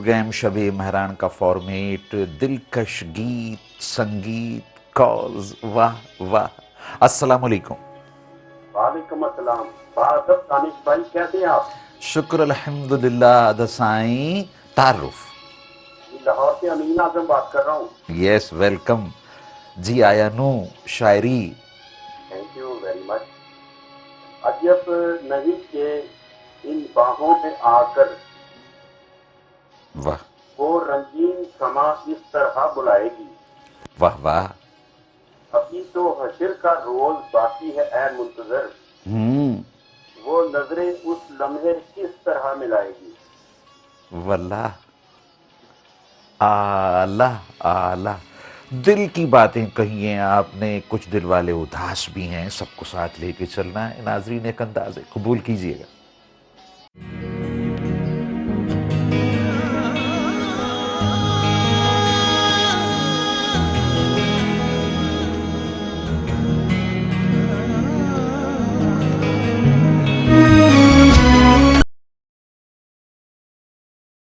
Programme شب مہران کا format, دلکش گیت، سنگیت، کالز، واہ واہ. السلام علیکم. وعلیکم السلام. باعزت دانش بھائی کیسے ہیں آپ؟ شکر الحمدللہ دسائیں. تعارف. لاہور سے امین اعظم بات کر رہا ہوں. یس ویلکم جی. آیا نو شاعری. Thank you very much. عجب نہیں کہ ان باہوں میں آ کر واہ وہ رنگین سما اس طرح بلائے گی. واہ واہ. ابھی تو حشر کا روز باقی ہے اے منتظر، وہ نظریں اس لمحے کس طرح ملائے گی. واللہ اعلیٰ اعلیٰ. دل کی باتیں کہی ہیں آپ نے. کچھ دل والے اداس بھی ہیں، سب کو ساتھ لے کے چلنا ہے. ناظرین ایک انداز قبول کیجئے گا.